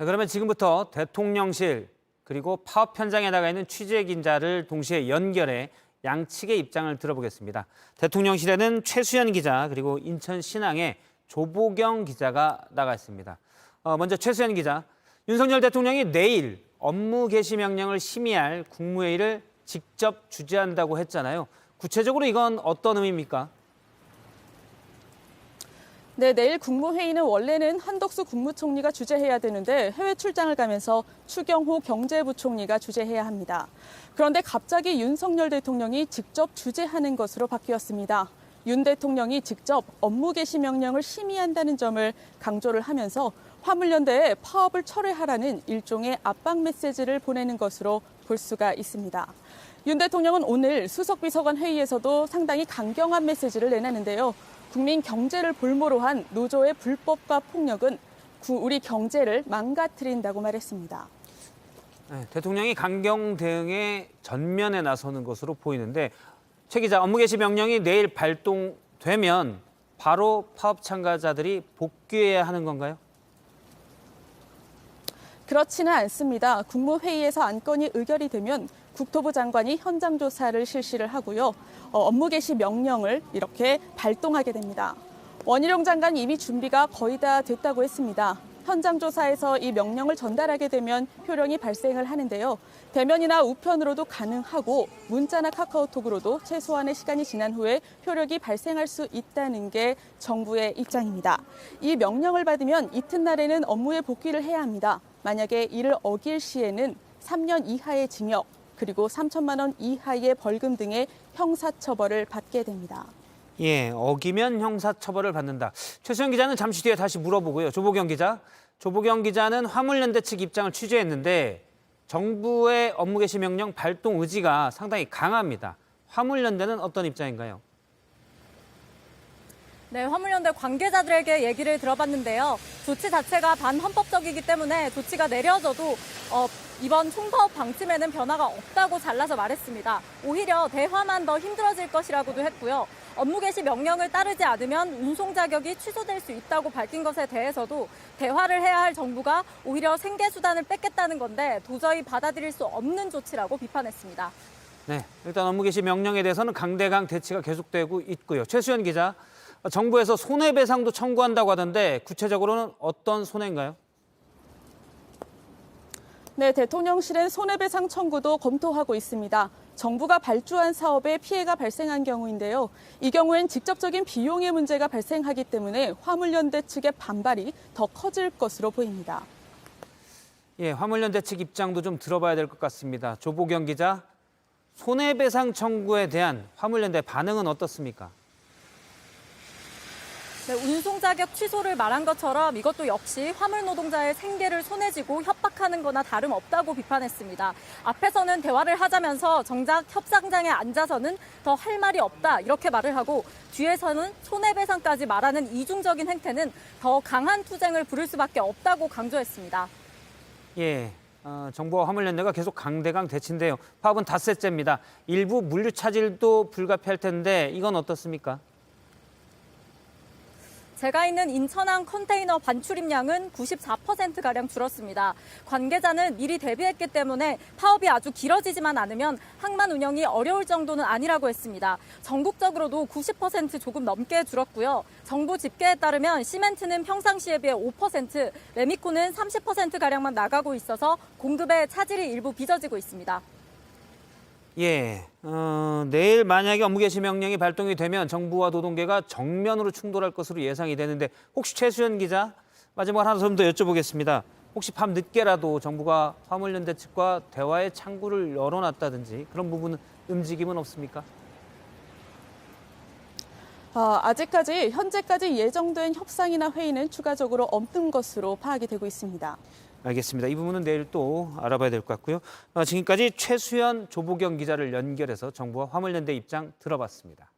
그러면 지금부터 대통령실 그리고 파업 현장에 나가 있는 취재 기자를 동시에 연결해 양측의 입장을 들어보겠습니다. 대통령실에는 최수연 기자 그리고 인천 신항에 조보경 기자가 나가 있습니다. 먼저 최수연 기자, 윤석열 대통령이 내일 업무 개시 명령을 심의할 국무회의를 직접 주재한다고 했잖아요. 구체적으로 이건 어떤 의미입니까? 네, 내일 국무회의는 원래는 한덕수 국무총리가 주재해야 되는데 해외 출장을 가면서 추경호 경제부총리가 주재해야 합니다. 그런데 갑자기 윤석열 대통령이 직접 주재하는 것으로 바뀌었습니다. 윤 대통령이 직접 업무 개시 명령을 심의한다는 점을 강조를 하면서 화물연대에 파업을 철회하라는 일종의 압박 메시지를 보내는 것으로 볼 수가 있습니다. 윤 대통령은 오늘 수석비서관 회의에서도 상당히 강경한 메시지를 내놨는데요. 국민 경제를 볼모로 한 노조의 불법과 폭력은 우리 경제를 망가뜨린다고 말했습니다. 네, 대통령이 강경 대응에 전면에 나서는 것으로 보이는데 최 기자, 업무 개시 명령이 내일 발동되면 바로 파업 참가자들이 복귀해야 하는 건가요? 그렇지는 않습니다. 국무회의에서 안건이 의결이 되면 국토부 장관이 현장 조사를 실시를 하고요. 업무 개시 명령을 이렇게 발동하게 됩니다. 원희룡 장관 이미 준비가 거의 다 됐다고 했습니다. 현장 조사에서 이 명령을 전달하게 되면 효력이 발생을 하는데요. 대면이나 우편으로도 가능하고 문자나 카카오톡으로도 최소한의 시간이 지난 후에 효력이 발생할 수 있다는 게 정부의 입장입니다. 이 명령을 받으면 이튿날에는 업무에 복귀를 해야 합니다. 만약에 이를 어길 시에는 3년 이하의 징역 그리고 3천만 원 이하의 벌금 등의 형사처벌을 받게 됩니다. 예, 어기면 형사처벌을 받는다. 최수연 기자는 잠시 뒤에 다시 물어보고요. 조보경 기자는 화물연대 측 입장을 취재했는데 정부의 업무 개시 명령 발동 의지가 상당히 강합니다. 화물연대는 어떤 입장인가요? 네, 화물연대 관계자들에게 얘기를 들어봤는데요. 조치 자체가 반헌법적이기 때문에 조치가 내려져도 이번 총파업 방침에는 변화가 없다고 잘라서 말했습니다. 오히려 대화만 더 힘들어질 것이라고도 했고요. 업무 개시 명령을 따르지 않으면 운송 자격이 취소될 수 있다고 밝힌 것에 대해서도 대화를 해야 할 정부가 오히려 생계수단을 뺏겠다는 건데 도저히 받아들일 수 없는 조치라고 비판했습니다. 네, 일단 업무 개시 명령에 대해서는 강대강 대치가 계속되고 있고요. 최수연 기자, 정부에서 손해배상도 청구한다고 하던데 구체적으로는 어떤 손해인가요? 네, 대통령실은 손해배상 청구도 검토하고 있습니다. 정부가 발주한 사업에 피해가 발생한 경우인데요. 이 경우엔 직접적인 비용의 문제가 발생하기 때문에 화물연대 측의 반발이 더 커질 것으로 보입니다. 예, 화물연대 측 입장도 좀 들어봐야 될 것 같습니다. 조보경 기자, 손해배상 청구에 대한 화물연대 반응은 어떻습니까? 네, 운송 자격 취소를 말한 것처럼 이것도 역시 화물 노동자의 생계를 손에 쥐고 협박하는 거나 다름없다고 비판했습니다. 앞에서는 대화를 하자면서 정작 협상장에 앉아서는 더 할 말이 없다 이렇게 말을 하고 뒤에서는 손해배상까지 말하는 이중적인 행태는 더 강한 투쟁을 부를 수밖에 없다고 강조했습니다. 예, 정부와 화물연대가 계속 강대강 대치인데요. 파업은 닷새째입니다. 일부 물류 차질도 불가피할 텐데 이건 어떻습니까? 제가 있는 인천항 컨테이너 반출입량은 94%가량 줄었습니다. 관계자는 미리 대비했기 때문에 파업이 아주 길어지지만 않으면 항만 운영이 어려울 정도는 아니라고 했습니다. 전국적으로도 90% 조금 넘게 줄었고요. 정부 집계에 따르면 시멘트는 평상시에 비해 5%, 레미코는 30%가량만 나가고 있어서 공급에 차질이 일부 빚어지고 있습니다. 예, 내일 만약에 업무 개시 명령이 발동이 되면 정부와 노동계가 정면으로 충돌할 것으로 예상이 되는데 혹시 최수연 기자, 마지막으로 하나 좀 더 여쭤보겠습니다. 혹시 밤 늦게라도 정부가 화물연대 측과 대화의 창구를 열어놨다든지 그런 부분은 움직임은 없습니까? 아직까지 현재까지 예정된 협상이나 회의는 추가적으로 없는 것으로 파악이 되고 있습니다. 알겠습니다. 이 부분은 내일 또 알아봐야 될 것 같고요. 지금까지 최수연, 조보경 기자를 연결해서 정부와 화물연대 입장 들어봤습니다.